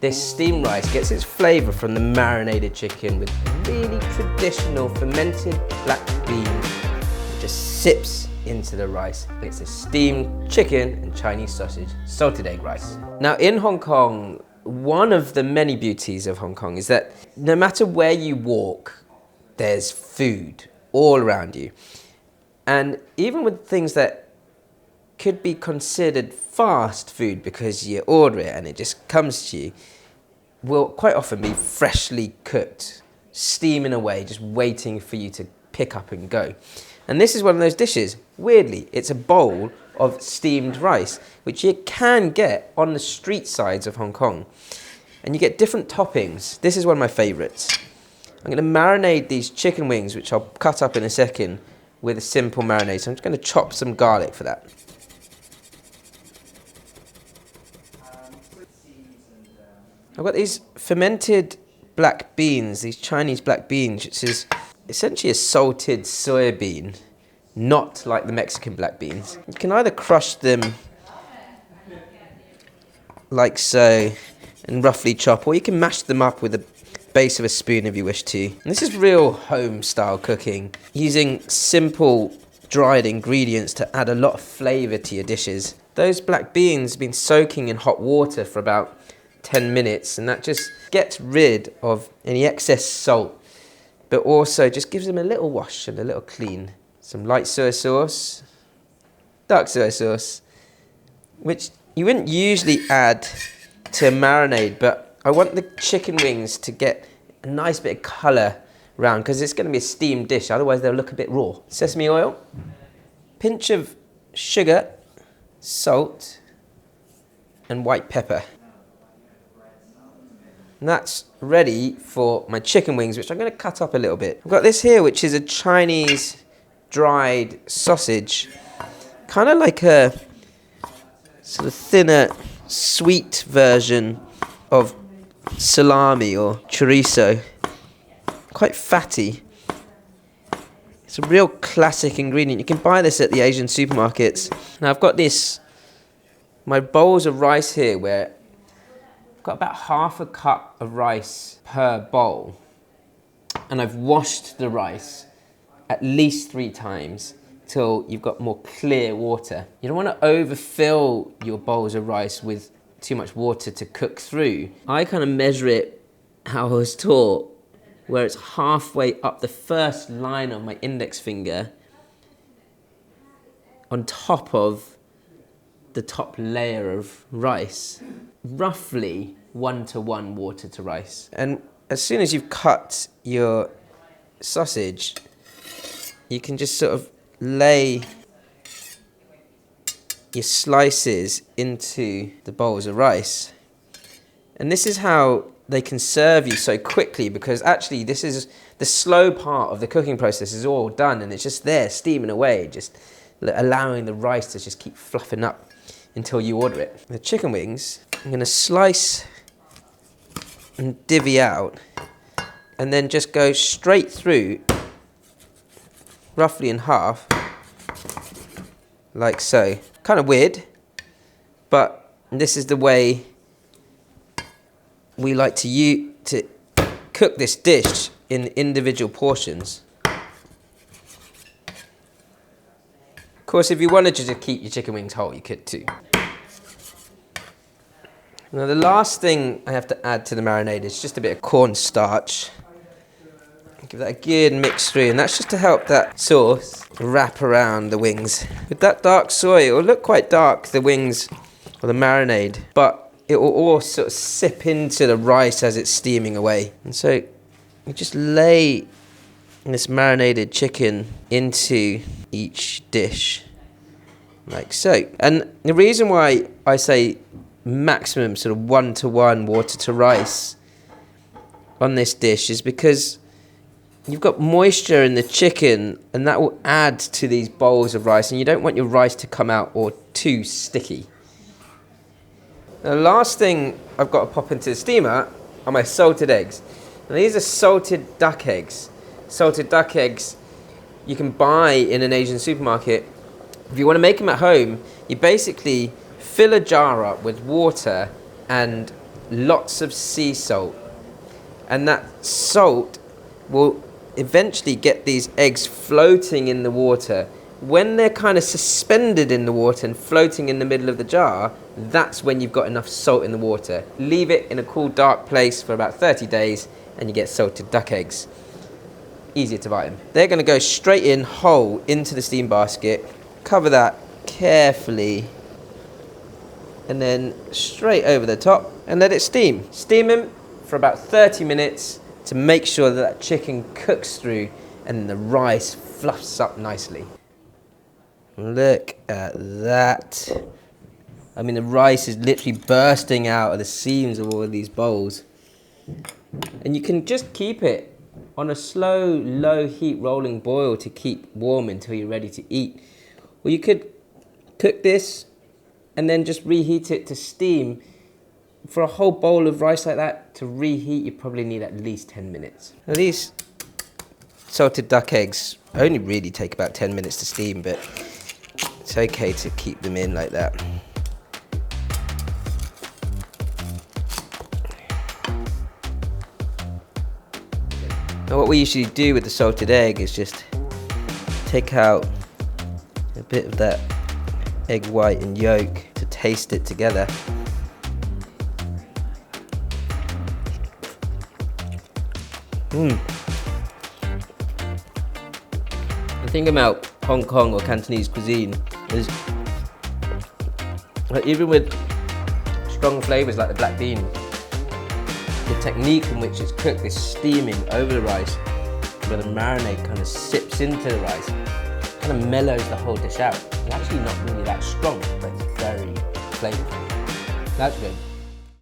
This steamed rice gets its flavour from the marinated chicken with really traditional fermented black beans. It just sips into the rice. It's a steamed chicken and Chinese sausage, salted egg rice. Now in Hong Kong, one of the many beauties of Hong Kong is that no matter where you walk, there's food all around you. And even with things that could be considered fast food because you order it and it just comes to you, will quite often be freshly cooked, steaming away, just waiting for you to pick up and go. And this is one of those dishes. Weirdly, it's a bowl of steamed rice, which you can get on the street sides of Hong Kong. And you get different toppings. This is one of my favourites. I'm going to marinate these chicken wings, which I'll cut up in a second, with a simple marinade. So I'm just going to chop some garlic for that. I've got these fermented black beans, these Chinese black beans, which is essentially a salted soybean, not like the Mexican black beans. You can either crush them like so and roughly chop, or you can mash them up with the base of a spoon if you wish to. And this is real home style cooking, using simple dried ingredients to add a lot of flavour to your dishes. Those black beans have been soaking in hot water for about 10 minutes, and that just gets rid of any excess salt, but also just gives them a little wash and a little clean. Some light soy sauce, dark soy sauce, which you wouldn't usually add to a marinade, but I want the chicken wings to get a nice bit of colour around because it's going to be a steamed dish, otherwise they'll look a bit raw. Sesame oil, pinch of sugar, salt, and white pepper. And that's ready for my chicken wings, which I'm going to cut up a little bit. I've got this here, which is a Chinese dried sausage, kind of like a sort of thinner, sweet version of salami or chorizo. Quite fatty. It's a real classic ingredient. You can buy this at the Asian supermarkets. Now I've got my bowls of rice here where got about half a cup of rice per bowl, and I've washed the rice at least 3 times till you've got more clear water. You don't want to overfill your bowls of rice with too much water to cook through. I kind of measure it how I was taught, where it's halfway up the first line of my index finger on top of the top layer of rice. Roughly 1-to-1 water to rice. And as soon as you've cut your sausage, you can just sort of lay your slices into the bowls of rice. And this is how they can serve you so quickly, because actually this is the slow part of the cooking process is all done, and it's just there steaming away, just allowing the rice to just keep fluffing up until you order it. The chicken wings, I'm going to slice and divvy out, and then just go straight through, roughly in half, like so. Kind of weird, but this is the way we like to cook this dish in individual portions. Of course, if you wanted to just keep your chicken wings whole, you could too. Now the last thing I have to add to the marinade is just a bit of cornstarch. Give that a good mix through, and that's just to help that sauce wrap around the wings. With that dark soy, it will look quite dark, the wings or the marinade, but it will all sort of sip into the rice as it's steaming away. And so you just lay this marinated chicken into each dish, like so. And the reason why I say maximum sort of 1-to-1 water to rice on this dish is because you've got moisture in the chicken, and that will add to these bowls of rice, and you don't want your rice to come out or too sticky. Now, the last thing I've got to pop into the steamer are my salted eggs. Now, these are salted duck eggs. Salted duck eggs you can buy in an Asian supermarket. If you want to make them at home, you basically fill a jar up with water and lots of sea salt. And that salt will eventually get these eggs floating in the water. When they're kind of suspended in the water and floating in the middle of the jar, that's when you've got enough salt in the water. Leave it in a cool, dark place for about 30 days and you get salted duck eggs. Easier to buy them. They're going to go straight in whole into the steam basket. Cover that carefully and then straight over the top and let it steam. Steam them for about 30 minutes to make sure that that chicken cooks through and the rice fluffs up nicely. Look at that. I mean, the rice is literally bursting out of the seams of all of these bowls. And you can just keep it on a slow, low heat rolling boil to keep warm until you're ready to eat. Or you could cook this and then just reheat it to steam. For a whole bowl of rice like that, to reheat, you probably need at least 10 minutes. Now these salted duck eggs only really take about 10 minutes to steam, but it's okay to keep them in like that. Now what we usually do with the salted egg is just take out a bit of that egg white and yolk to taste it together. The thing about Hong Kong or Cantonese cuisine is even with strong flavours like the black bean, the technique in which it's cooked, this steaming over the rice, where the marinade kind of sips into the rice, kind of mellows the whole dish out. It's actually not really that strong, but it's very flavourful. That's good.